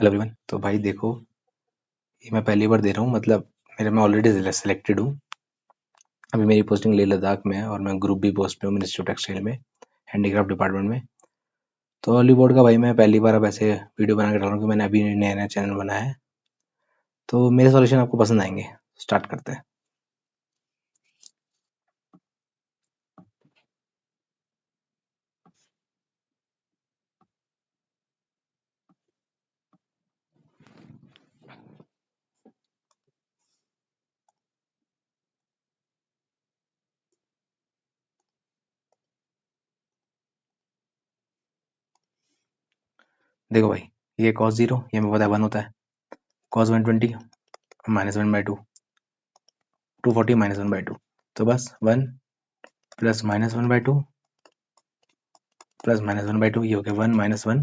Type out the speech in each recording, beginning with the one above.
Hello everyone. तो भाई देखो, ये मैं पहली बार दे रहा हूँ, मतलब मेरे मैं ऑलरेडी सिलेक्टेड हूँ। अभी मेरी पोस्टिंग लेह लद्दाख में है और मैं ग्रुप बी पोस्ट पे हूँ, मिनिस्ट्री ऑफ टेक्सटाइल में, हैंडीक्राफ्ट डिपार्टमेंट में। तो हॉलीवुड का भाई मैं पहली बार अब ऐसे वीडियो बना के डाल रहा हूँ कि मैंने अभी नया नया चैनल बनाया है। तो मेरे सॉल्यूशन आपको पसंद आएंगे। स्टार्ट करते हैं। देखो भाई, ये cos 0 ये हमें पता है 1 होता है। cos 120 -1/2, 240 -1/2। तो बस 1 प्लस -1/2 प्लस -1/2, ये हो गया 1 -1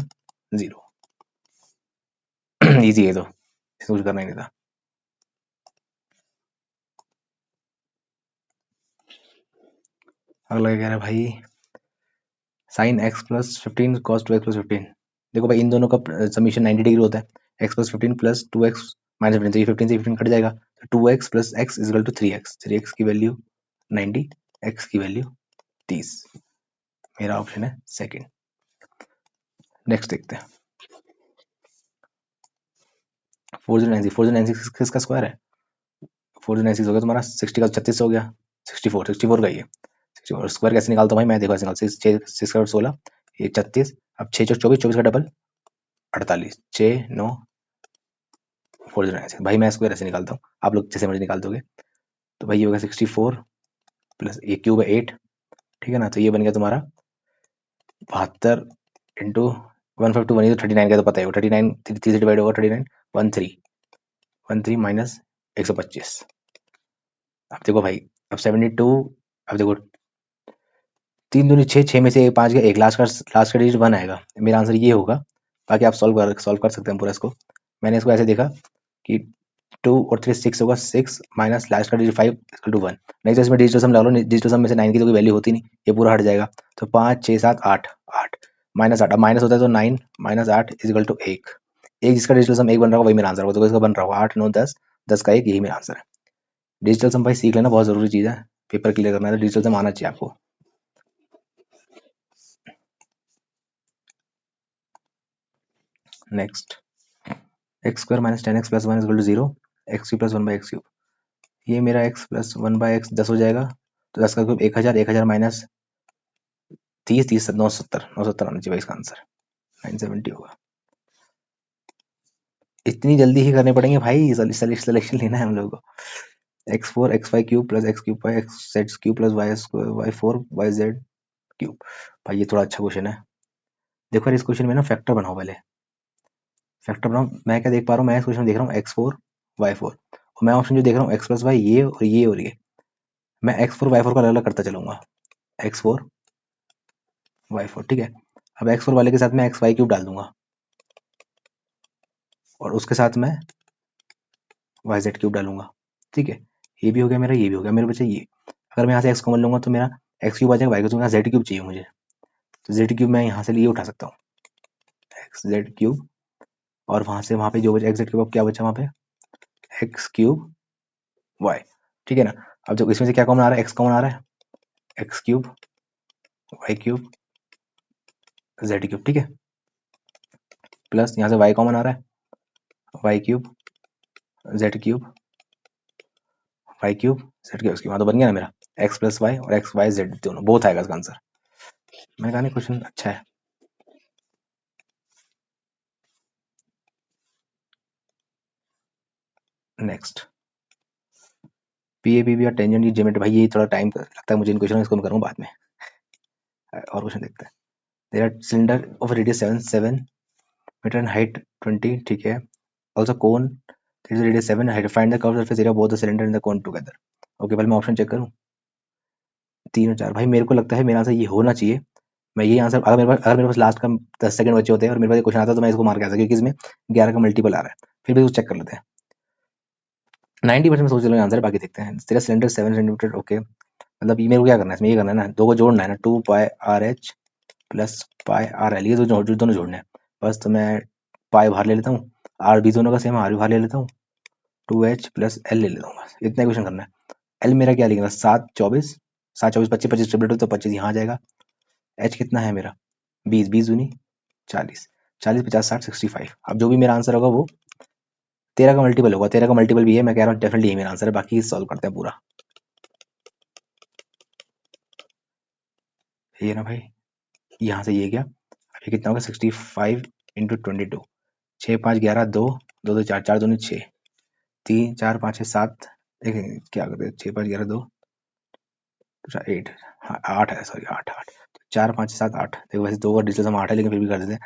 0। ईजी है, तो इसको कुछ करना ही नहीं था। अगला क्या कह रहा है भाई, sine x plus 15 cos 2x plus 15। देखो भाई, इन दोनों का समीशन 90 डिग्री होता है। x plus 15 plus 2x minus 15, तो ये 15 से 15 कट जाएगा, तो 2x plus x is equal to 3x। 3x की वैल्यू 90, x की वैल्यू 30। मेरा ऑप्शन है सेकंड। नेक्स्ट देखते हैं। 4096 किसका स्क्वायर है? 4096 हो गया तुम्हारा 60 का 36 हो गया, 64 का ही है। 64 स्क्वायर कैसे निकालता हूँ भाई? मैं देखो ऐसे निकालता हूँ, 6 का 16, ये 36, अब 6 चौक 24, 24 का डबल 48, 6 9 409। भाई मैं स्क्वायर ऐसे निकालता हूँ, आप लोग जैसे मर्जी निकाल दोगे। तो भाई ये होगा 64 प्लस ये क्यूब है 8, ठीक है ना। तो ये बन गया तुम्हारा 72 इंटू 151, ये तो 39 का तो पता है, 39 3 से डिवाइड होगा, 39 13 माइनस 125। अब देखो भाई, अब 72, अब देखो 3 दूनी 6, 6 में से 5 गया, एक लास्ट का डिजिट 1 आएगा। मेरा आंसर ये होगा। बाकी आप सॉल्व कर सकते हैं पूरा इसको। मैंने इसको ऐसे देखा कि 2 और 3 6 होगा, 6 माइनस लास्ट का डिजिट 5 इक्वल टू 1। नहीं तो इसमें डिजिटल सम लगा लो, डिजिटल सम में से 9 की तो कोई वैल्यू होती नहीं, ये पूरा हट जाएगा। तो 5 6 7 8 8 माइनस 8, अब माइनस होता है तो 9 माइनस 8 इज इक्वल टू 1। एक जिसका डिजिटल सम 1 बन रहा होगा वही मेरा आंसर होगा, तो इसका बन रहा होगा 8 9 10, 10 का 1, यही मेरा आंसर है। डिजिटल सम भाई सीख लेना, बहुत जरूरी चीज़ है। पेपर क्लियर करना है तो डिजिटल सम आना चाहिए आपको। Next, x square minus 10x plus 1 is equal to 0, x cube plus 1/x cube. ये मेरा x प्लस 1/x 10 हो जाएगा, तो 10 का क्यूब 1000, 1000 माइनस 30, 30 970, 970 आना चाहिए इसका आंसर, 970 होगा। इतनी जल्दी ही करने पड़ेंगे भाई, सिलेक्शन लेना है हम लोगों को। x4 xy cube plus x cube by x z cube plus y4 yz cube. भाई ये थोड़ा अच्छा क्वेश्चन है। देखो यार, इस क्वेश्चन में ना फैक्टर बनाओ, पहले फैक्टर बनाओ। मैं क्या देख पा रहा हूँ, मैं इस क्वेश्चन में देख रहा हूँ x4 y4, और मैं ऑप्शन जो देख रहा हूँ x प्लस वाई, ये और ये और ये। मैं x4 y4 को अलग अलग करता चलूंगा, x4 y4, ठीक है। अब x4 वाले के साथ मैं xy क्यूब डाल दूंगा, और उसके साथ मैं yz क्यूब डालूंगा, ठीक है। ये भी हो गया मेरा, ये भी हो गया मेरे बच्चे। ये अगर मैं यहाँ से x कॉमन लूंगा तो मेरा x क्यूब आ जाएगा, y क्यूब, यहाँ z क्यूब चाहिए मुझे, तो z क्यूब मैं यहाँ से लिए उठा सकता हूँ, xz क्यूब। और वहाँ पे जो बचा xz क्यूब, क्या बचा वहाँ पे, x क्यूब y, ठीक है ना। अब जब इसमें से क्या कॉमन आ रहा है, x कॉमन आ रहा है, x cube y cube z cube, ठीक है। प्लस यहाँ से y कॉमन आ रहा है, y cube z cube y cube z cube, उसके बाद तो बन गया ना मेरा x प्लस वाई और x y z दोनों, बोथ आएगा इसका आंसर। मैंने कहा नहीं, क्वेश्चन अच्छा है। Next, P A P B और टेंजेंट की ज्योमेट्री। भाई ये थोड़ा टाइम लगता है मुझे इन क्वेश्चन, इसको मैं करूँगा बाद में। और क्वेश्चन देखते हैं। There are cylinder of radius 7 metre and height 20, ठीक है। Also cone radius 7 height, find the curve surface area both the cylinder and the cone together. Okay, पहले मैं ऑप्शन चेक करूँ। 3 और 4, भाई मेरे को लगता है मेरा आंसर ये होना चाहिए। मैं ये आंसर, अगर मेरे पास लास्ट का 10 सेकंड बचे होते हैं और मेरे पास क्वेश्चन आता तो मैं इसको मार के आता, क्योंकि इसमें 11 का मल्टीपल आ रहा है। फिर भी उसको चेक कर लेते हैं। 90% में सोच रहे आंसर, बाकी देखते हैं। तेरा सिलेंडर 7 सेंटीमीटर, ओके। मतलब ये मेरे को क्या करना है इसमें, ये करना है ना, दो को जोड़ना है ना, 2 pi r h plus pi r l, ये दोनों जोड़ने हैं बस। तो मैं पाई बाहर ले लेता हूँ, आर बी दोनों का सेम, आर भी बाहर ले लेता हूँ, 2h प्लस एल ले लेता हूँ, बस इतना क्वेश्चन करना है। एल मेरा क्या लिखेगा, 7 24, 7 24 25 25 ट्रिपल तो 25 यहाँ आ जाएगा। एच कितना है मेरा, 20, 20 दूनी 40, 40 50 60 65। अब जो भी मेरा आंसर होगा वो 13 का मल्टीपल होगा, 13 का मल्टीपल भी है, मैं कह रहा हूँ डेफिनेटली यही मेरा आंसर है। बाकी सॉल्व करते हैं पूरा, ये ना भाई, यहाँ से ये क्या, अभी कितना होगा 65 इंटू 22, 6 5 11 2 2 2 4 4 2 6, 3 4 5 6 7, देखें क्या करते हैं, 6 5 11 2 8, हाँ 8 है, सॉरी 8 8, 4 5 7 8, देखो वैसे दो का डिजिटल सम 8 है लेकिन फिर भी कर देते हैं।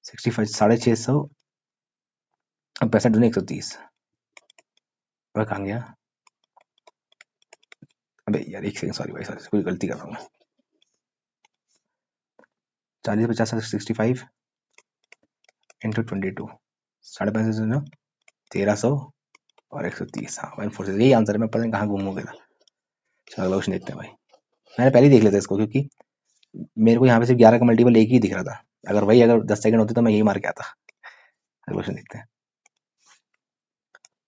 65 650, अब 65 दूनी 130, वह कहाँ गया, अबे यार एक सेकंड, सॉरी भाई सॉरी, कोई गलती कर रहा हूँ मैं। 40 50 65 इंटू 22, 5.5 1300 और 130, हाँ 146, यही आंसर है। मैं पता नहीं कहाँ गुम हो गया था। चलो अगला क्वेश्चन देखते हैं भाई, मैंने पहले ही देख लिया था इसको, क्योंकि मेरे को यहाँ पे सिर्फ 11 का मल्टीपल एक ही दिख रहा था, अगर वही अगर 10 सेकंड होते तो मैं यही मार के आता। अगला क्वेश्चन देखते हैं।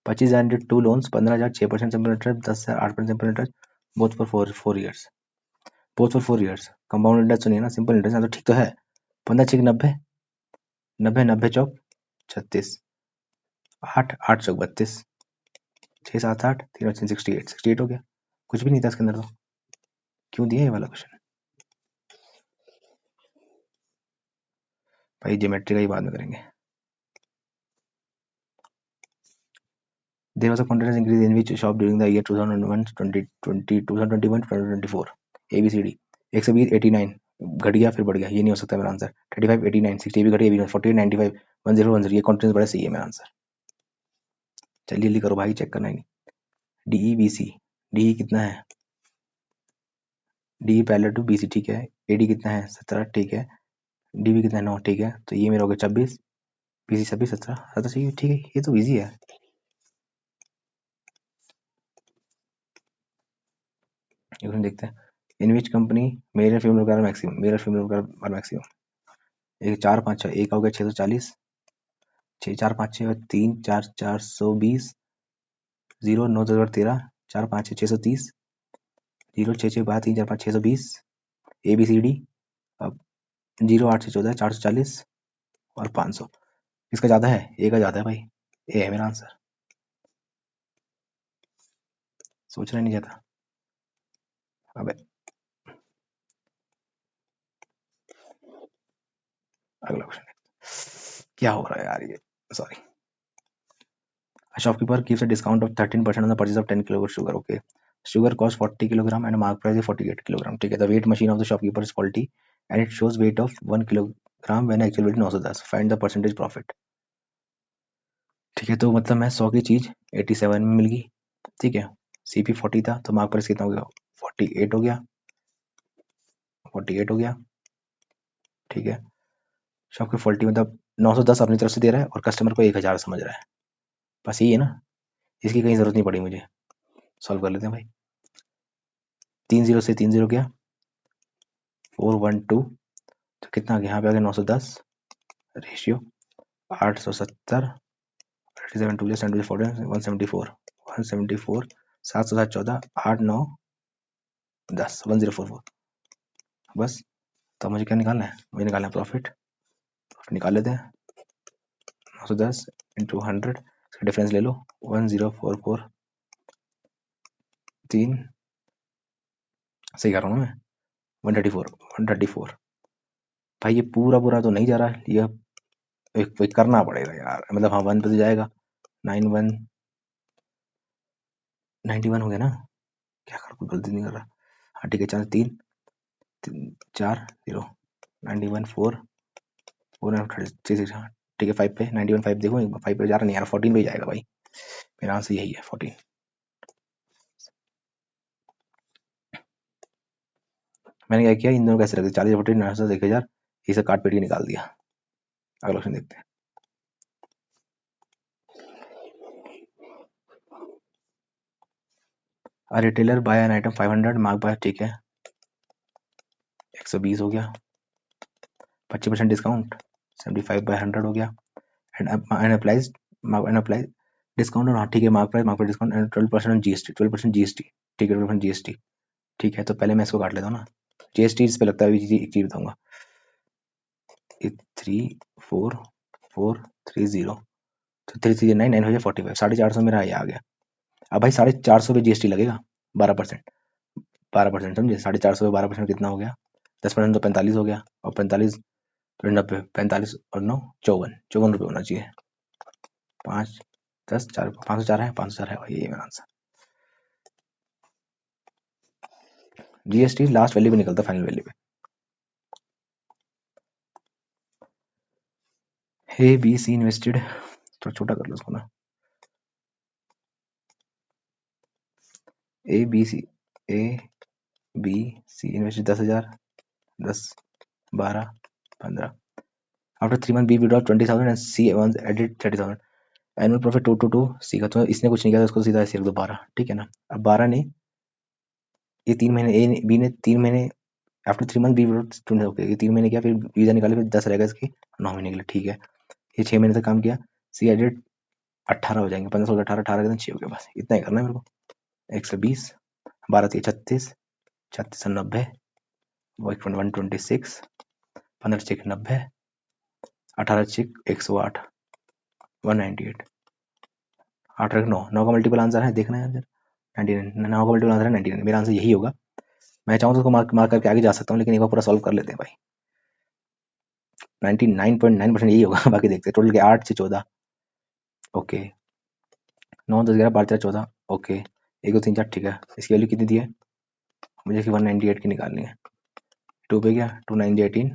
25,000 into 2 loans, 15,000 6% simple interest, 10,000 8% simple interest, both for 4 years, both for 4 years. Compound interest तो नहीं है ना, सिंपल इंटरेस्ट तो ठीक तो है। 15 6 90, 90 90 चौक 36, 8 8 चौक 32, 6 7 8 3 और 68, 68 हो गया। कुछ भी नहीं था इसके अंदर तो, क्यों दिया ये वाला क्वेश्चन भाई, ज्योमेट्री का ही बाद में करेंगे। There was a continuous increase in which shop during the year 2001, 2020, 2021 to 2024. ABCD 120 89 घट गया फिर बढ़ गया, ये नहीं हो सकता मेरा आंसर। 35 89 60 भी घट गया, 48 95 10 10, ये कॉन्टिन्यूस बड़ा सही है मेरा आंसर। चलिए जल्दी करो भाई, चेक करना है। DE BC, DE कितना है, DE पैरेलल टू BC ठीक है, AD कितना है 17 ठीक है, DB कितना है 9 ठीक है, तो ये मेरा हो गया 26, BC 26 17 17 सही है, ठीक है, ये तो ईजी है। देखते हैं, इन विच कंपनी मेल फीमेल वगैरह मैक्सिमम, मेल फीमेल वगैरह मैक्सिमम, एक 4 5 6 एक हो गया 640, 6 4 5 6 3 4 420, 0 9 10 13 4 5 6 630, 0 6 6 12 3 4 5 620, ABCD। अब 0 8 6 14 440 और 500, किसका ज़्यादा है, ए का ज़्यादा है भाई, ए है मेरा आंसर, सोचना नहीं चाहता। अबे अगला क्वेश्चन क्या हो रहा है यार ये, sorry. A shopkeeper gives a discount of 13% on the purchase of 10 kg sugar. Okay. Sugar costs 40 kilogram and mark price is 48 kilogram. ठीक है. The weight machine of the shopkeeper is faulty and it shows weight of 1 kilogram when actual weight 910. Find the percentage profit. ठीक है, तो मतलब मैं 100 की चीज 87 में मिल गई, ठीक है, CP 40 था तो मार्क प्राइस कितना हो गया, 48 हो गया, 48 हो गया, ठीक है। शॉप की 40 मतलब 910 अपनी तरफ से दे रहा है और कस्टमर को 1000 समझ रहा है, बस यही है ना, इसकी कहीं जरूरत नहीं पड़ी मुझे। सॉल्व कर लेते हैं भाई, 3 0 से 3 0 गया, 412, तो कितना आ गया, यहाँ पे आ गया 910 रेशियो 870, 87 टू 174, 174 7 7 14 8 9 10 1044, बस। तो मुझे क्या निकालना है, मुझे निकालना है प्रॉफिट, प्रॉफिट निकाल लेते हैं। 910 इंटू 100, इसका डिफरेंस ले लो, 1044, 3 सही कर रहा हूँ मैं, 134 भाई, ये पूरा पूरा तो नहीं जा रहा है, ये एक करना पड़ेगा यार, मतलब हाँ 1 पे तो जाएगा, 91 91 हो गया ना, क्या कर, कोई गलती नहीं कर रहा, हाँ ठीक है, 4 3 4 0 91 4 4 36, हाँ ठीक है, 5 पे 91 5 देखो, 5 पे जा रहा नहीं यार, 14 पे ही जाएगा भाई, मेरा आंसर यही है 14। मैंने क्या किया, इन दोनों कैसे रख दिया, 40 14 9 1000, इसे काट पीट के निकाल दिया। अगला क्वेश्चन देखते हैं। Retailer buy an item 500 mark by, ठीक है, 120 हो गया, 25% डिस्काउंट 75 बाय 100 हो गया, एंड अप्लाई डिस्काउंट और हाँ ठीक है mark price discount and 12% on GST 12% GST ठीक है 12% जीएसटी ठीक है। तो पहले मैं इसको काट लेता हूँ ना, जीएसटी इस पे लगता है, एक चीज बताऊंगा, 34430 तो 339 9 45 450 मेरा ये आ गया। अब भाई 450 पे जीएसटी लगेगा 12%, 12% समझे, 450 पे 12% कितना हो गया, 10% तो 45 हो गया, और 45 तो 90, 45 और 9 54, 54 रुपये होना चाहिए। 5 10 4 504 है, 504 है भाई, ये मेरा आंसर। जीएसटी लास्ट वैल्यू पे निकलता, फाइनल वैल्यू पे। ए बी सी इन्वेस्टेड, थोड़ा छोटा कर लो उसको ना, A B C, A B C invested 10,000, 10 12 15। After 3 month B withdraw 20,000 and C once added 30,000। Annual profit 2 C का, तो इसने कुछ नहीं किया, उसको सीधा ऐसे रख दो 12, ठीक है ना। अब 12 ने ये 3 महीने, ए ने बी ने 3 महीने, after 3 month B withdraw 20, okay ये 3 महीने किया, फिर वीजा निकाले, फिर 10 रहेगा इसकी 9 महीने के लिए, ठीक है। ये 6 महीने तक काम किया, सी एडेड 18 हो जाएंगे, 15 16 18 18 के दिन 6 हो गया, बस इतना ही करना है मेरे को। 120, 12 3 36, 36 90, 126, 15 6 90, 18 6 108, 198, 8 9 9 का मल्टीपल आंसर है, देखना है आंसर 99, 9 का मल्टीपल आंसर है 99, मेरा आंसर यही होगा। मैं चाहूँ तो उसको मार्क मार्क करके आगे जा सकता हूँ, लेकिन एक बार पूरा सॉल्व कर लेते हैं भाई। 99.9% यही होगा बाकी देखते हैं। टोटल के 8 से 14, ओके 9 10 11 12 13 14, ओके 1 2 3 4, ठीक है। इसकी वैल्यू कितनी दी है मुझे, कि 198 की निकालनी है। 2 पे गया, 2 9 18,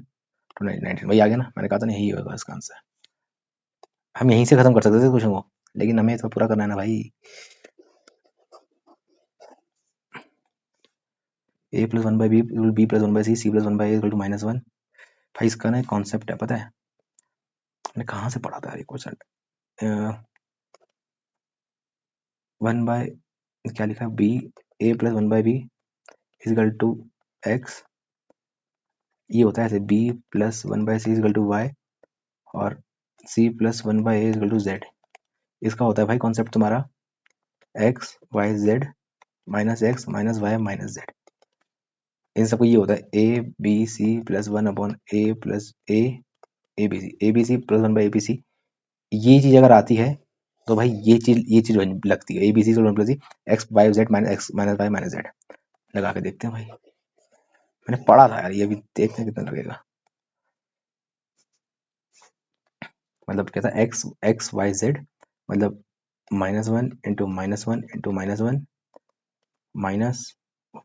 2 9 19 वही आ गया ना, मैंने कहा था ना यही होगा इसका आंसर। हम यहीं से खत्म कर सकते थे क्वेश्चन को, लेकिन हमें तो पूरा करना है ना भाई। a plus 1/b b plus 1/c c plus 1/a equal to -1। भाई इसका ना कॉन्सेप्ट है, पता है मैंने कहाँ से पढ़ा था ये क्वेश्चन। 1 बाय क्या लिखा, b a plus 1/b equal to x, ये होता है ऐसे b plus 1/c equal to y, और c plus 1/a equal to z। इसका होता है भाई कॉन्सेप्ट तुम्हारा x y z minus x minus y minus z। इन सबको ये होता है a b c plus 1 upon a plus a b c plus 1/a b c। ये चीज अगर आती है तो भाई ये चीज लगती है, A B C plus C X Y Z minus X minus Y minus Z. लगा के देखते हैं भाई, मैंने पढ़ा था यार ये, भी देखते हैं कितना लगेगा। मतलब कहता है एक्स एक्स वाई जेड, मतलब -1 इंटू -1 माइनस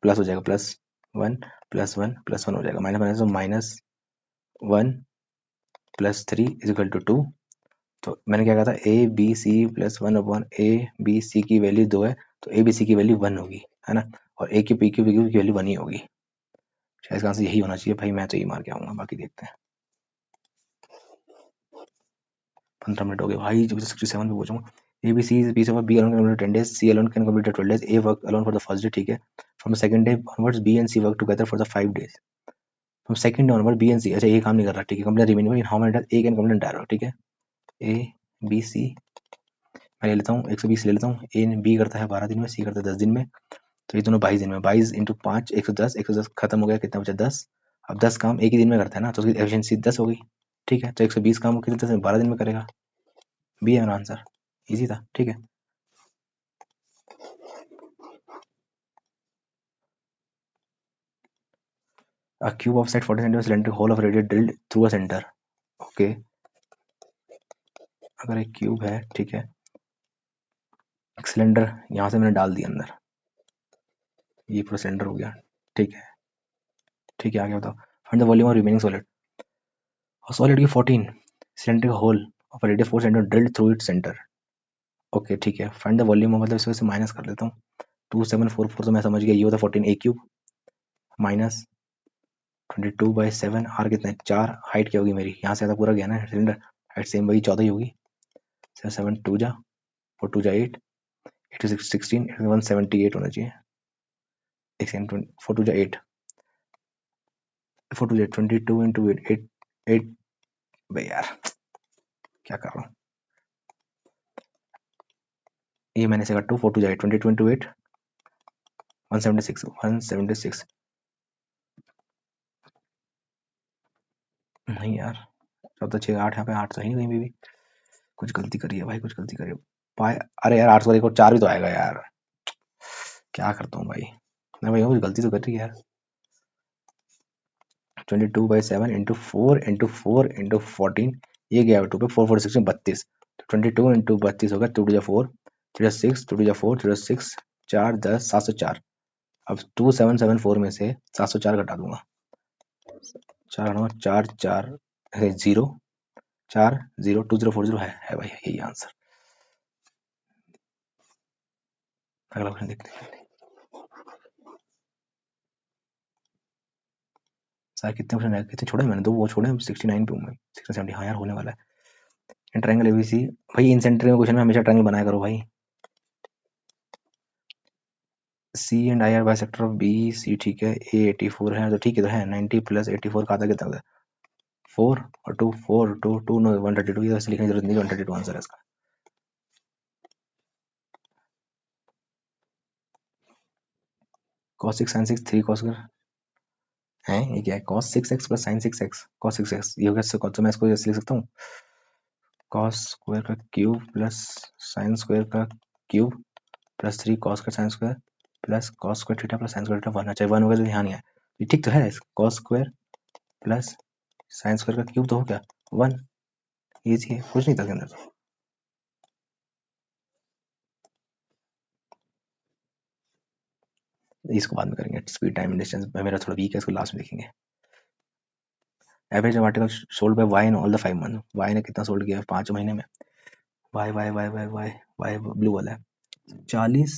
प्लस हो जाएगा +1 +1 +1 हो जाएगा, माइनस माइनस तो -1 +3 इजिकल टू 2। तो मैंने क्या कहा था, A B C plus 1 upon A B C की वैल्यू 2 है, तो ए बी सी की वैल्यू 1 होगी, है ना, और ए की पी की वैल्यू 1 ही होगी। शायद इसका आंसर यही होना चाहिए भाई, मैं तो यही मार के आऊंगा, बाकी देखते हैं। 15 मिनट हो गए भाई, जब 67 पे पूछूंगा। ए बी सी पी से B alone can 10 days, C alone can complete 12 days, A work alone for the first day, ठीक है। From the second day onwards B and C work together for the 5 days। From second day onward B and C, अच्छा ये काम नहीं कर रहा, ठीक है, complete remaining in how many days A can complete entire work, ठीक है। ए बी सी मैं ले लेता हूँ, 120 ले लेता हूँ। ए बी करता है 12 दिन में, सी करता है 10 दिन में, तो ये दोनों 22 दिन में, 22 इंटू 5 110, 110 खत्म हो गया, कितना बचा 10। अब 10 काम एक ही दिन में करता है ना, तो उसकी एफिशिएंसी 10 हो गई, ठीक है। तो 120 काम कितने 10 12 दिन में करेगा, बी है मेरा आंसर, इजी था, ठीक है। A cube of set 40 cm cylindrical hole of radius drilled through a center, okay. अगर एक क्यूब है, ठीक है, एक सिलेंडर यहाँ से मैंने डाल दिया अंदर, ये पूरा सिलेंडर हो गया, ठीक है, ठीक है, आगे बताओ। Find the volume of remaining solid, और सॉलिड की 14 cylindrical whole of radius 4 cm drilled through its centre, okay ठीक है। फाइंड द वॉल्यूम, मतलब इसको से माइनस कर लेता हूँ, 2744 तो मैं समझ गया, ये होता 14 ए क्यूब माइनस 22/7, आर कितना है 4, हाइट क्या होगी मेरी, यहाँ से आधा पूरा गया ना सिलेंडर, हाइट सेम वही 14 ही होगी। 7 2 जा 4 2 जा 8, 8 6 16, 178 होना चाहिए। 4 2 जा 8, 4 2 जा 22 इंटू 8 8 8 भाई यार क्या कर रहा हूँ, ये मैंने से कट्टू 4 टू जाए 22 इंटू 8 176 नहीं यार 14 6 8 यहाँ पे 8 तो है नहीं कहीं भी कुछ गलती करी है भाई कुछ गलती करी है पाए अरे यार 8 को देखो 4 भी तो आएगा यार क्या करता हूँ भाई मैं भाई कुछ गलती तो कर रही है यार 22/7 इंटू 4 ये गया 2 पे 4 4 6 में 32 तो 22 इंटू 32 होगा 2 टू 4 3 6 2 टू 4 3 6 4 10 704 अब 2774 में से 704 घटा दूंगा 4 9 4 4 0 4 0 2040 है भाई यही आंसर अगला क्वेश्चन देखते हैं सर कितने क्वेश्चन है कितने छोड़े मैंने दो वो छोड़े 69 पे हूँ मैं 60 70 हाँ यार होने वाला है ट्रायंगल एबीसी भाई इन सेंटर में क्वेश्चन में हमेशा ट्रायंगल बनाया करो भाई C and I are bisector of B C ठीक है ए 84 है तो ठीक है तो है 90 प्लस 84 का आधा कितना होगा 4 और 2 4 2 2 नो 132 ये वैसे लिखने की जरूरत नहीं 132 आंसर है इसका cos 6 sin 6 3 cos स्क्वायर है ये क्या है cos 6x plus sin 6x cos 6x ये हो गया तो मैं इसको ऐसे लिख सकता हूँ cos स्क्वायर का क्यूब प्लस sin स्क्वायर का क्यूब प्लस 3 cos का sin square plus cos square theta plus sin square theta 1 अच्छा 1 होगा तो ध्यान नहीं है ये ठीक तो है cos square plus sin square का क्यूब तो हो गया 1 इजी है कुछ नहीं था इसके अंदर इसको बाद में करेंगे स्पीड टाइम डिस्टेंस मेरा थोड़ा वीक है इसको लास्ट में देखेंगे average of article sold by Y in all the 5 month Y ने कितना सोल्ड किया है 5 महीने में Y Y Y Y Y Y blue वाला है 40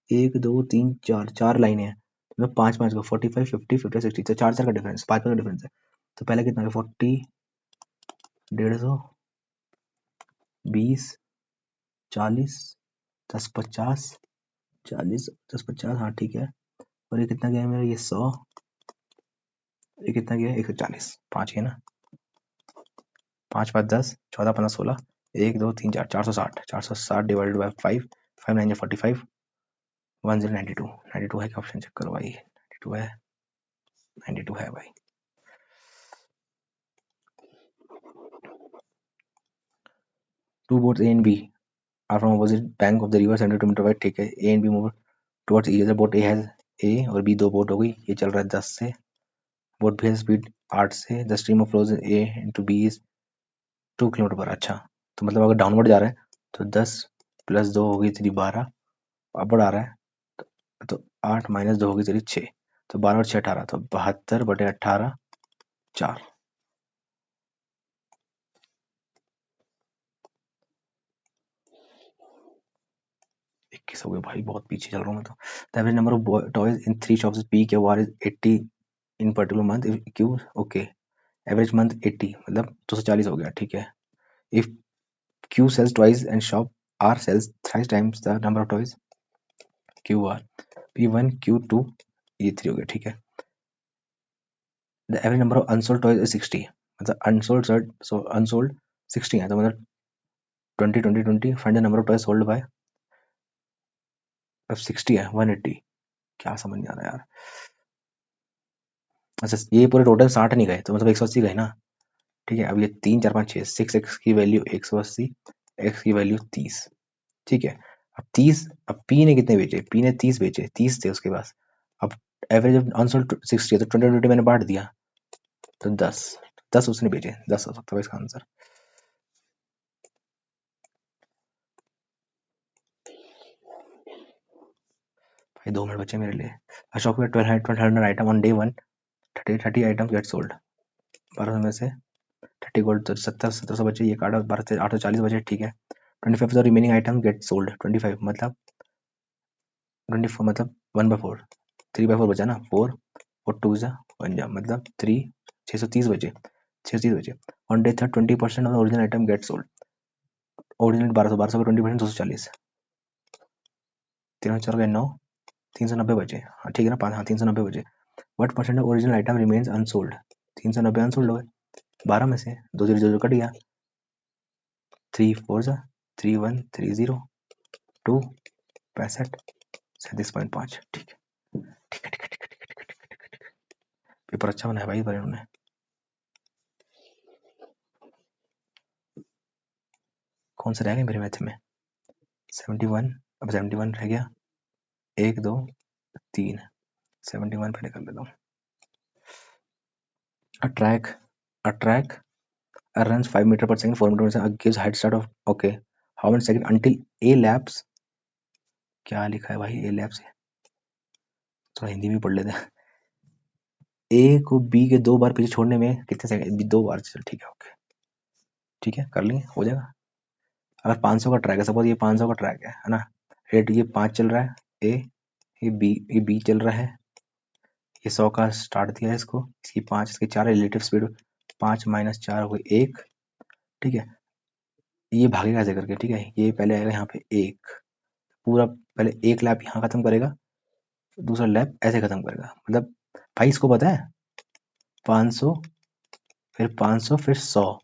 1 2 3 4 4 लाइनें हैं मतलब 5 5 का 45 50 50 60 तो 4 4 का डिफरेंस 5 का डिफरेंस है तो पहले कितना है 40 150 20 40 10 50 40 10 50 हाँ ठीक है और ये कितना गया है मेरा ये 100 ये कितना गया है 140 5 है ना 5 5 10 14 15 16 1 2 3 4 460 डिवाइडेड बाय 5 5 9 45 1092 92 है क्या ऑप्शन चेक करो भाई 92 है 92 है भाई two boats A and B are from opposite bank of the river 72 metre wide ठीक है A and B move towards each other boat A has A और B दो बोट हो गई ये चल रहा है 10 से बोट भी है स्पीड 8 से the stream of flows A into B is 2 kilometre पर अच्छा तो मतलब अगर डाउनवर्ड जा रहा है तो 10 प्लस 2 होगी तेरी 12 अपवर्ड आ रहा है तो 8 माइनस 2 होगी तेरी 6 तो 12 और 6 18 तो 72/18 4 21 हो गए भाई बहुत पीछे चल रहा हूँ मैं तो the average number of toys in 3 shops P के R is 80 in particular month Q okay average month 80 मतलब 240 हो गया ठीक है if Q sells twice and shop R sells thrice times the number of toys Q R P1 Q2 ये 3 हो गया ठीक है the average number of unsold toys is 60 मतलब अनसोल्ड 60 है तो मतलब 20 20 20 find the number of toys sold by अब 60 है 180 क्या समझ नहीं आ रहा यार अच्छा ये पूरे टोटल 60 नहीं गए तो मतलब 180 गए ना ठीक है अब ये 3 4 5 6 6x की वैल्यू 180 x की वैल्यू 30 ठीक है अब 30 अब P ने कितने बेचे P ने 30 बेचे 30 थे उसके पास अब एवरेज ऑफ अनसोल्ड 60 है तो 20 20 मैंने बांट दिया तो 10 10 उसने बेचे 10 हो सकता है इसका आंसर भाई 2 मिनट बचे मेरे लिए अशोक में 1200 item on day 1 30 item get sold 12 में से 30 गोल्ड तो 1700 बचे ये कार्ड 12 से 840 बचे ठीक है 25 the remaining item get sold 25 मतलब 24 मतलब 1/4 3/4 बचा ना 4 और 2 जा 1 जा मतलब 3 630 बचे 630 बचे on day third 20% of the original item get sold original 1200 का 20% 240 3 4 गए 9 390 बचे हाँ ठीक है ना 5 हाँ 390 बचे what percent of original item remains unsold 390 unsold हो गए 12 में से 2 0 0 कट गया 3 4 जा 3 1 3 0 2 65 37.5। ठीक है ठीक है ठीक है ठीक है ठीक है ठीक है ठीक है ठीक है। पेपर अच्छा बनाया भाई पर इन्होंने। कौन सा रह गया मेरे मैथ में? 71। अब 71 रह गया, 1 2 3। 71 पहले कर लेता हूँ। a track runs 5 meter per second, 4 meter per second, gives head start of okay how many second until a laps। क्या लिखा है भाई a laps? थोड़ा हिंदी में पढ़ लेते हैं। ए को बी के 2 बार पीछे छोड़ने में कितने सेकंड? 2 बार। चल ठीक है ओके ठीक है कर लेंगे, हो जाएगा। अगर 500 का ट्रैक है, सपोज ये 500 का ट्रैक है ना, रेट ये 5 चल रहा है ए, ये बी चल रहा है, ये 100 का स्टार्ट दिया है इसको, इसकी 5, इसकी 4 रिलेटिव स्पीड 5 माइनस 4 हो गई 1। ठीक है ये भागेगा ऐसे करके, ठीक है ये पहले आएगा यहाँ पे 1, पूरा पहले 1 लैप यहाँ खत्म करेगा, दूसरा लैप ऐसे खत्म करेगा। मतलब भाई इसको पता है 500 फिर 500 फिर 100,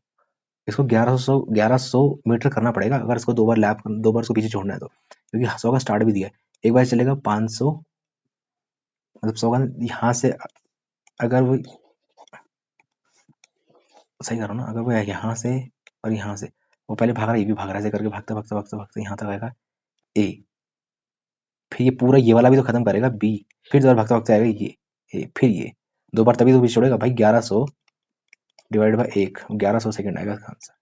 इसको 1100 मीटर करना पड़ेगा अगर इसको 2 बार लैप 2 बार इसको पीछे छोड़ना है तो, क्योंकि 100 का स्टार्ट भी दिया है। एक बार चलेगा 500, मतलब 100 का यहाँ से, अगर वो सही कर रहा हूँ ना, अगर वो यहाँ से और यहाँ से, वो पहले भाग रहा है, ये भी भाग रहा है, ऐसे करके भागते भागते भागते भागते यहाँ तक आएगा ए, फिर ये पूरा ये वाला भी तो खत्म करेगा बी, फिर दोबारा भागते भागते आएगा ये ए, फिर ये 2 बार तभी तो पीछे छोड़ेगा भाई। 1100 डिवाइड बाई 1, 1100 सेकंड आएगा इसका आंसर।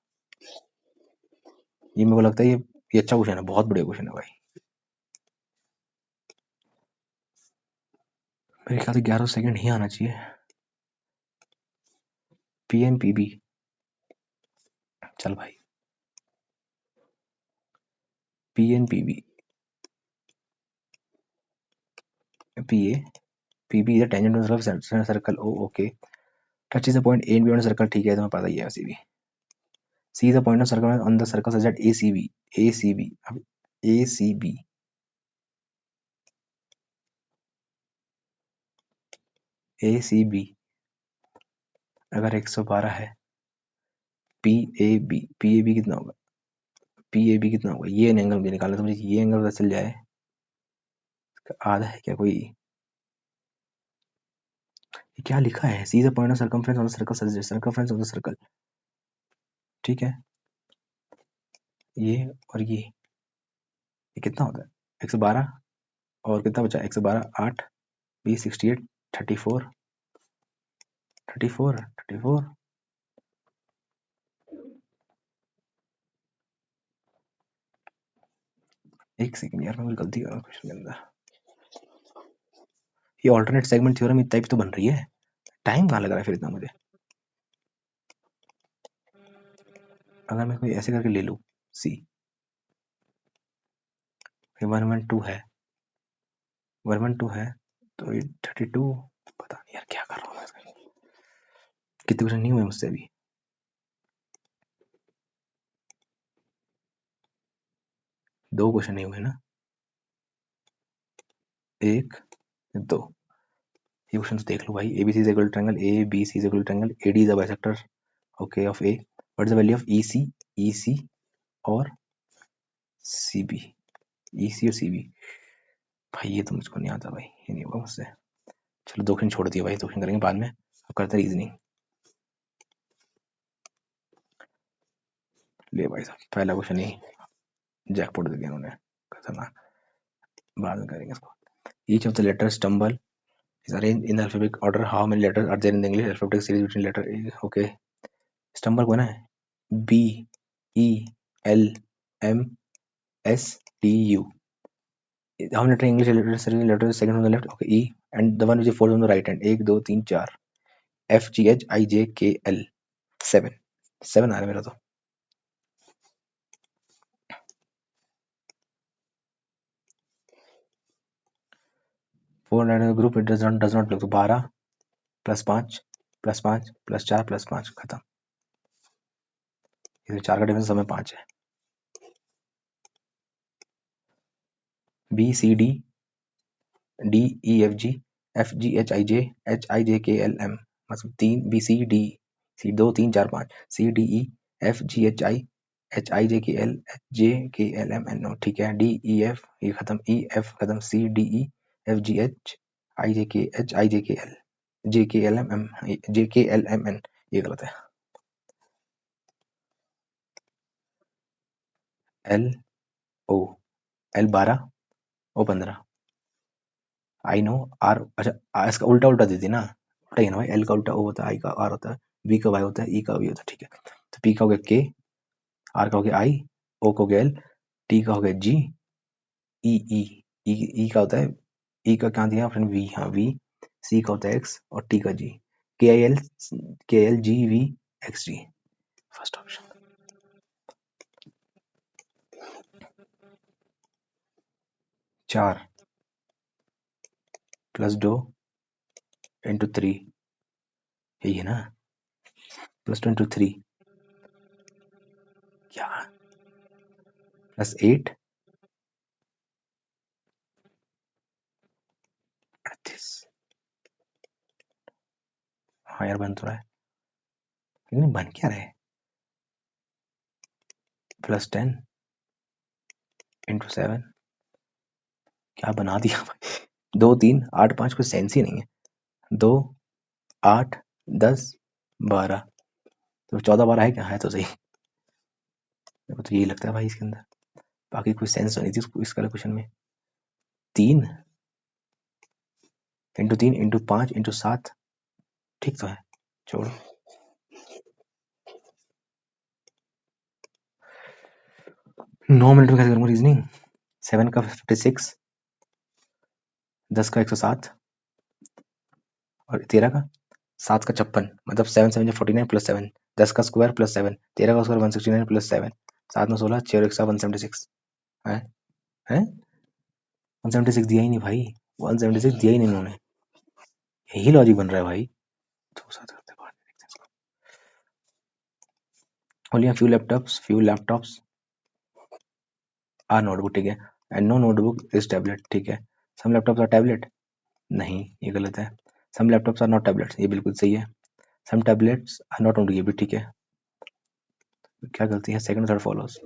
ये मेरे को लगता है ये अच्छा क्वेश्चन है, बहुत बढ़िया क्वेश्चन है भाई। मेरे ख्याल से 1100 सेकंड ही आना चाहिए। पीएनपीबी, चल भाई PNPB, PA PB is tangent to circle. Oh okay, touch is the point A and B on circle, ठीक है तुम्हें पता ही है वैसे भी। C the point of circle on the circle such that ACB, ACB, अब एसीबी, एसीबी अगर 112 है, पीएबी, पीएबी कितना होगा? पीएबी कितना होगा? ये एंगल भी निकालना, तो मुझे ये एंगल पता चल जाए, आधा है क्या कोई? ये क्या लिखा है? सी the point of circumference on the circle such that, circumference of the circle, ठीक है ये और ये कितना होता है? 112 और कितना बचा? 112 8 20 68 34 34 34। एक सेकंड यार, मैं गलती कर रहा हूँ क्वेश्चन के अंदर। ये ऑल्टरनेट सेगमेंट थ्योरम इस टाइप तो बन रही है, टाइम कहाँ लग रहा है फिर इतना मुझे? अगर मैं कोई ऐसे करके ले लूँ सी, 112 है, 112 है तो ये 32, पता नहीं यार क्या कर रहा हूँ मैं, कितने क्वेश्चन नहीं हुए मुझसे अभी। दो क्वेश्चन नहीं हुए ना, 1 2, ये क्वेश्चन तो देख लो भाई। ABC is equal to triangle ABC is equal to triangle AD is a bisector okay of A, what is the value of EC और CB, EC और CB। भाई ये तो मुझको नहीं आता भाई, ये नहीं होगा मुझसे। चलो 2 क्वेश्चन छोड़ दिए भाई, 2 क्वेश्चन करेंगे बाद में, अब करते हैं रीजनिंग। ले भाई साहब पहला क्वेश्चन ही जैकपॉट दे दिया उन्होंने, खतरनाक, बाद में करेंगे इसको। Each of the letters stumble is arranged in the alphabetic order. How many letters are there in the English alphabetic series between letter A? Okay, stumble को ना B E L M S T U. How many letter English letters second from the left? Okay, E and the one which falls on the right hand. 1 2 3 4 F G H I J K L 7 7 आ रहा है मेरा तो। Four letter group it does not look, 12 plus 5 plus 5 plus 4 plus 5 खत्म। इसमें 4 का difference हमें 5 है। B C D D E F G F G H I J K L M, मतलब 3 B C D C 2 3 4 5 C D E F G H I HIJKL HJKLMNO, ठीक है। DEF ये खत्म, EF खत्म, CDEFGHIJKHIJKL JKLMN ये गलत है। LO L12 O15 I know R, अच्छा इसका उल्टा उल्टा दे दी ना, उल्टा ही ना भाई, L का उल्टा O होता है, I का R होता है, B का Y होता है, E का V होता है, ठीक है। तो P का हो गया K, R का हो गया I, O का हो गया L, T का हो गया G, E का होता है, E का क्या दिया ऑप्शन V, हाँ V, C का होता है X और T का G, KLGVXG फर्स्ट ऑप्शन। चार प्लस 2 इंटू 3 यही है ना, प्लस 2 इंटू 3 क्या, प्लस 8 38। हाँ यार बन तो रहा है, लेकिन बन क्या रहा है, प्लस 10 इंटू 7 क्या बना दिया भाई, 2 3 8 5 कुछ सेंस ही नहीं है, 2 8 10 12, तो 14 12 है क्या, है तो सही, मेरे को तो यही लगता है भाई इसके अंदर, बाकी कोई सेंस तो नहीं थी इस कैलकुलेशन में। 3 इंटू 3 इंटू 5 इंटू 7 ठीक तो है, छोड़ो। 9 मिनट में कैसे करूंगा रीजनिंग, 7 का 56, 10 का 107 और 13 का 7 का 56, मतलब 7 7 49 प्लस 7, 10 का स्क्वायर प्लस 7, 13 का स्क्वायर 169 प्लस 7, 7 में 16, 6 और 176 है, है 176 दिया ही नहीं भाई, 176 दिया ही नहीं उन्होंने, यही लॉजिक बन रहा है भाई। तो साथ करते हैं, देखते हैं इसको। Only a few laptops are notebook, ठीक है, and no notebook is tablet, ठीक है। Some laptops are tablet, नहीं ये गलत है। Some laptops are not tablets, ये बिल्कुल सही है। Some tablets are not notebook, ये भी ठीक है। क्या गलती है, सेकंड थर्ड फॉलोस।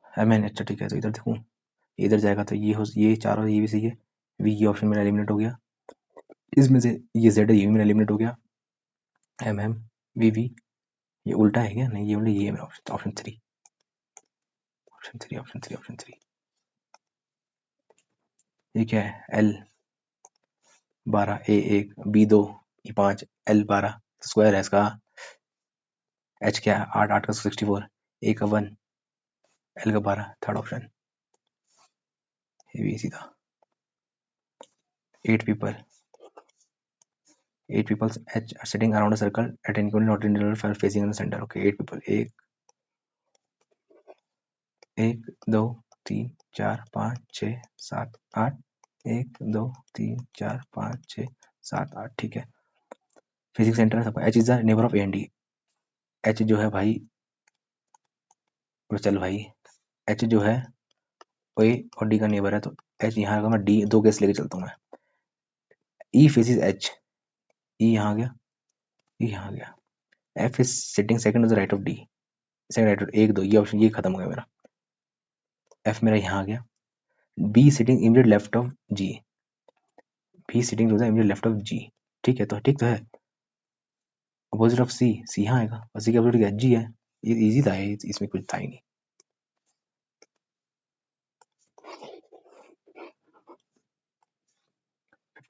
मैंने अच्छा ठीक है, तो इधर देखूँ, इधर जाएगा तो ये हो, ये चार और ये भी सही है, वी ये ऑप्शन मेरा एलिमिनेट हो गया, इसमें से ये जेड है, ये भी मेरा एलिमिनेट हो गया, एम एम वी वी ये उल्टा है क्या, नहीं ये उल्टा, ये है मेरा option, option three, option three, option three, option three. ये क्या है, एल 12 ए 1 बी 2 ई 5 एल 12 स्क्वायर है इसका, एच क्या है 8 8 का 64, ए का 1 एल का 12, थर्ड ऑप्शन, ये भी इसी था। 8 people, 8 people sitting around a circle at an equal not interval facing in the center, okay 8 people, एक 2 3 4 5 6 7 8, 1 2 3 4 5 6 7 8, ठीक है। फिजिक्स सेंटर सबका, H is the neighbour of A and D, H जो है भाई, चल भाई एच जो है ए और डी का नेबर है, तो एच यहाँ आएगा, मैं डी दो गेस लेके चलता हूँ मैं, ई फेसिस एच, ई यहाँ आ गया, ई यहाँ आ गया, F is sitting second to the right of D, second right of, एक दो ये ऑप्शन, ये खत्म हो गया मेरा, एफ मेरा यहाँ आ गया, B sitting immediate left of G, B sitting to the immediate left of G, ठीक है, तो ठीक तो है। अपोजिट ऑफ सी, सी यहाँ आएगा, और सी का अपोजिट क्या, जी है, ये इजी था, ये इसमें कुछ था ही नहीं।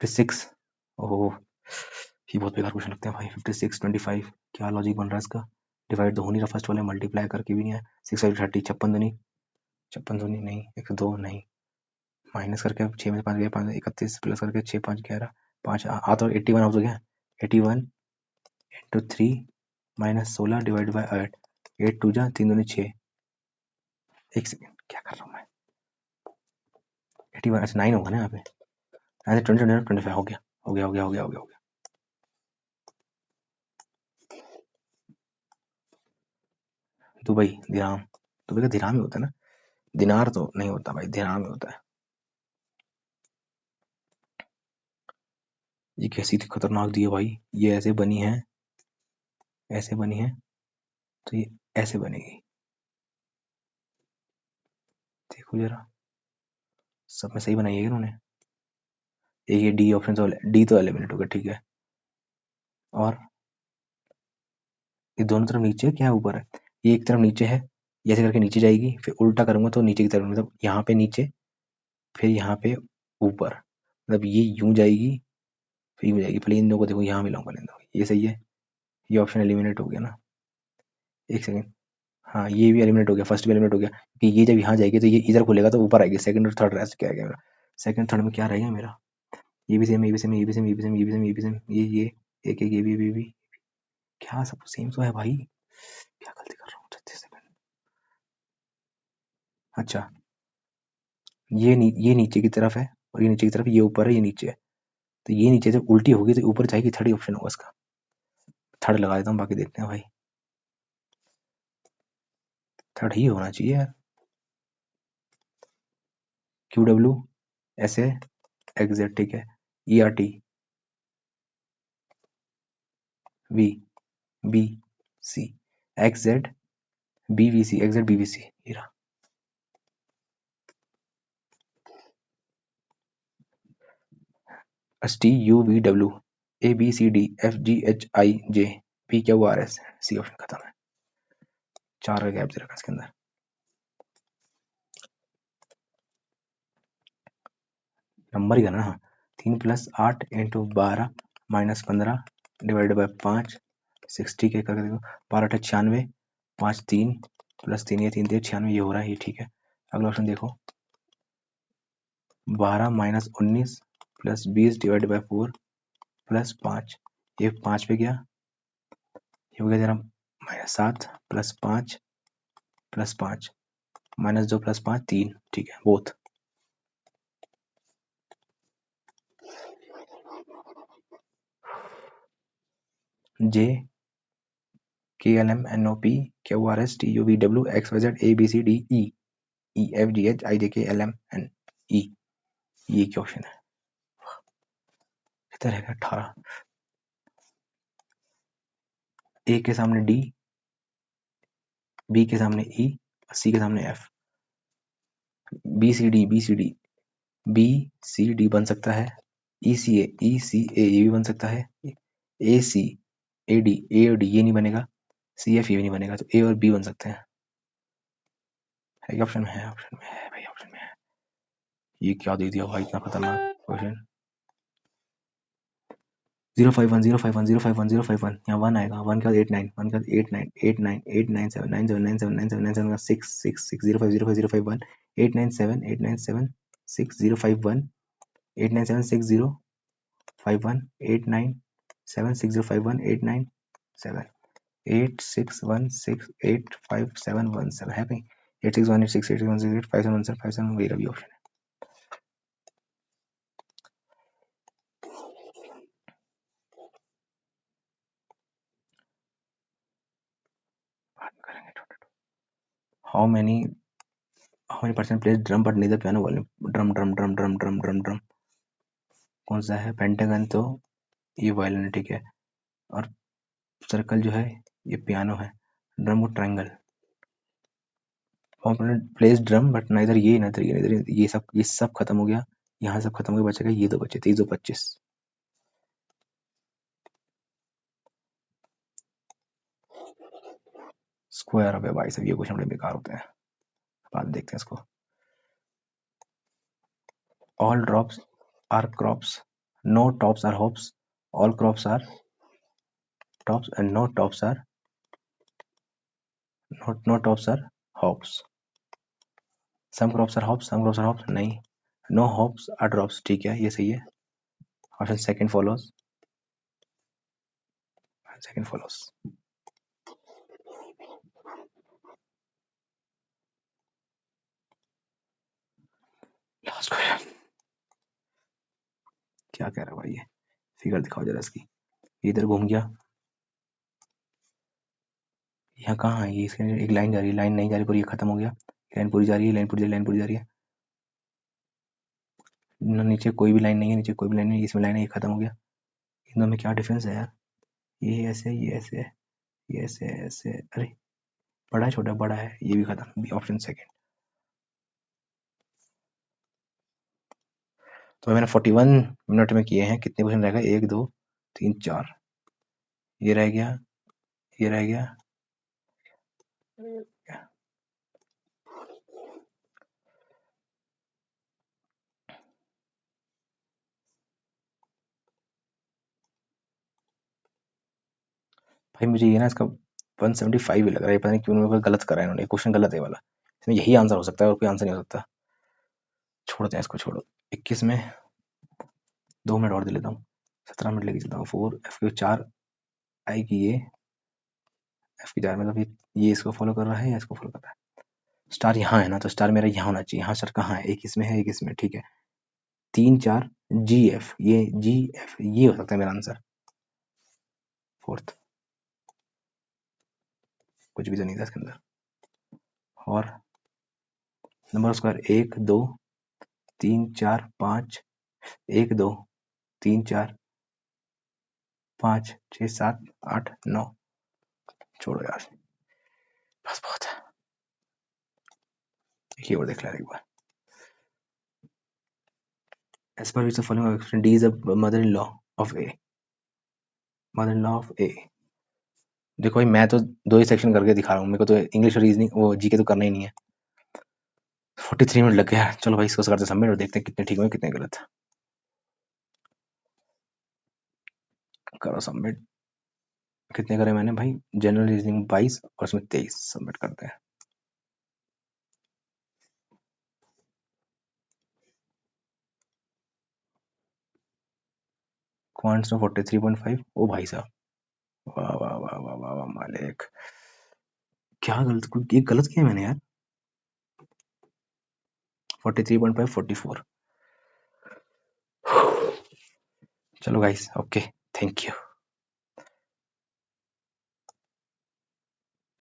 सिक्स, ओह ये बहुत बेकार क्वेश्चन लगते हैं भाई, 56 25 क्या लॉजिक बन रहा है इसका, डिवाइड तो हो नहीं रहा फर्स्ट वाले, मल्टीप्लाई करके भी नहीं है, 6 5 30, 56 दूनी, 56 दूनी नहीं, 102 नहीं, माइनस करके 6 में 5 गया 5 31, प्लस करके 6 5 11 5 आ तो 81 हो गया, 81 इंटू 3 माइनस 16 डिवाइड बाई 8, 8 टू जा 3 दूनी 6, एक सेकेंड क्या कर रहा हूँ मैं, 81 अच्छा 9 होगा ना यहाँ पे, 20 25 हो गया, हो गया, हो गया, हो गया, हो गया, हो गया। दुबई दिराम, दुबई का दिराम ही होता है ना, दिनार तो नहीं होता भाई, दिराम ही होता है। ये कैसी थी खतरनाक दी है भाई। ये ऐसे बनी है, ऐसे बनी है, तो ये ऐसे बनेगी। देखो जरा, सब में सही बनाई है इन्होंने। एक ये डी ऑप्शन, तो डी तो एलिमिनेट हो गया, ठीक है। और ये दोनों तरफ नीचे है, क्या है ऊपर है? ये एक तरफ नीचे है, ये ऐसे करके नीचे जाएगी, फिर उल्टा करूंगा तो नीचे की तरफ, मतलब यहाँ पे नीचे, फिर यहाँ पे ऊपर, मतलब ये यूं जाएगी, फिर यूं जाएगी। पहले इन दोनों को देखो, यहाँ मिलाऊंगा इन दोनों, ये सही है। ये ऑप्शन एलिमिनेट हो गया ना। एक सेकंड, हाँ ये भी एलिमिनेट हो गया, फर्स्ट भी एलिमिनेट हो गया, कि ये जब यहाँ जाएगी तो ये इधर खुलेगा तो ऊपर आएगी। सेकंड और थर्ड रेस्ट क्या आ गया मेरा? सेकंड थर्ड में क्या रहेगा मेरा? ये भी सेम, ये भी सेम, ये भी सेम, ये भी सेम, ये भी सेम, ये भी सेम, ये एक एक, ये भी क्या सब सेम तो है भाई। क्या गलती कर रहा हूँ? 36 सेकंड। अच्छा, ये नीचे की तरफ है, और ये नीचे की तरफ, ये ऊपर है, ये नीचे है। तो ये नीचे जब उल्टी होगी तो ऊपर जाएगी, थर्ड ही ऑप्शन होगा इसका। थर्ड लगा देता हूँ, बाकी देखते हैं भाई। थर्ड ही होना चाहिए यार। क्यू डब्ल्यू एस ए एग्जेड, ठीक है। E R T V B C X Z B V C, X Z B V C, ये रहा। S T U V W A B C D F G H I J P Q R S, C option खत्म है। चार का gap दे रखा इसके अंदर। Number ही करना, हाँ। 3 + 8 × 12 - 15 डिवाइडेड बाय 5, 60 के करके देखो। 12 × 8 = 96, 5 3 + 3, ये 3 3 96, ये हो रहा है, ये ठीक है। अगला ऑप्शन देखो, 12 - 19 + 20 डिवाइडेड बाय 4 + 5, ये 5 पे गया, ये हो गया जरा -7 + 5 + 5 -2 + 5 3, ठीक है both. J K L M N O P Q R S T U V W X Y Z A B C D E E F G H I J K L M N E, ये क्या option है? किधर है? 18। ए के सामने D, B के सामने ई, C के सामने F. B C D, B C D, B C D बन सकता है। ई सी ए, ई सी ए, ये भी बन सकता है। ए सी ए डी, ए और डी ये नहीं बनेगा। सी एफ ये भी नहीं बनेगा, तो ए और बी बन सकते हैं। है क्या ऑप्शन में? है, ऑप्शन में है भाई, ऑप्शन में है। ये क्या दे दिया भाई, इतना खतरनाक क्वेश्चन। 051 051 051 051, यहाँ 1 आएगा। 1 के बाद 89, 1 के बाद 89 89 897 97 97 97 97 का 6 6 6 05 05 051 897 897 6051 897 6051 897 6051 897 8616855717 है भाई। 86186861685717 वही रवि ऑप्शन है। How many percent place drum but neither piano volume? Drum drum drum drum drum drum drum कौन सा है? पेंटागन तो ये वायलिन है, ठीक है। और सर्कल जो है ये पियानो है। ड्रम और triangle. Place drum but neither ये नाइदर ये नाइदर ये सब खत्म हो गया। यहाँ सब खत्म हो गया, बचेगा ये दो बचे, 23 और 25। स्क्वायर ऑफ भाई सब, ये क्वेश्चन बड़े बेकार होते हैं। बाद में देखते हैं इसको। All drops are crops, no tops are hopes, all crops are tops and no tops are no tops are hops. Some crops are hops, some crops are hops, नहीं। no hops are drops, ठीक है, ये सही है। Option second follows, second follows. Last question, क्या कह रहा है भाई ये? फिगर दिखाओ जरा इसकी। इधर घूम गया, यहाँ कहाँ है ये? इसके एक लाइन जा रही है, लाइन नहीं जा रही, पूरी खत्म हो गया। लाइन पूरी जा रही है, लाइन पूरी जा रही है, लाइन पूरी जा रही है। नीचे कोई भी लाइन नहीं है, नीचे कोई भी लाइन नहीं है, इसमें लाइन है, ये खत्म हो गया। इन दोनों में क्या डिफरेंस है यार? ये ऐसे, ये ऐसे, ये ऐसे ऐसे, अरे बड़ा है छोटा? बड़ा है, ये भी खत्म, बी ऑप्शन सेकंड। तो मैंने 41 मिनट में किए हैं। कितने क्वेश्चन रह गए? 1 2 3 4, ये रह गया, ये रह गया। भाई मुझे ये ना इसका 175 ही लग रहा है, पता नहीं क्यों मेरे को गलत करा है इन्होंने, क्वेश्चन गलत है वाला। इसमें यही आंसर हो सकता है और कोई आंसर नहीं हो सकता। छोड़ते हैं इसको, छोड़ो। 21 में 2 मिनट और दे लेता हूँ, 17 मिनट लेके चलता हूँ। 4 एफ की 4 आएगी, ये एफ की 4 मतलब ये इसको फॉलो कर रहा है या इसको फॉलो कर रहा है? स्टार यहाँ है ना, तो स्टार मेरा यहाँ होना चाहिए। यहाँ स्टार कहाँ है? एक इसमें है, एक इसमें, ठीक है। 3 4 जी एफ, ये जी एफ, ये हो सकता है मेरा आंसर। फोर्थ कुछ भी तो नहीं था इसके अंदर। और नंबर स्क्वायर 1 2 3 4 5, 1 2 3 4 5 6 7 8 9। छोड़ो यार, बस बहुत है। एक और देख लें एक बार। As per which the following expression, D is a mother-in-law of A. Mother-in-law of A. देखो भाई, मैं तो 2 ही सेक्शन करके दिखा रहा हूँ, मेरे को तो इंग्लिश और रीजनिंग वो जीके तो करना ही नहीं है। 43 मिनट लग गया। चलो भाई, इसको करते सबमिट और देखते हैं कितने ठीक हुए कितने गलत। करो सबमिट। कितने करे मैंने भाई? जनरल रीजनिंग 22 और उसमें 23। सबमिट करते हैं। क्वांट्स में 43.5। ओ भाई साहब, वाह वाह वाह वाह वाह वाह मालिक। क्या गलत, कुछ ये गलत किया मैंने यार। 43.5 44। चलो गाइस, ओके, थैंक यू।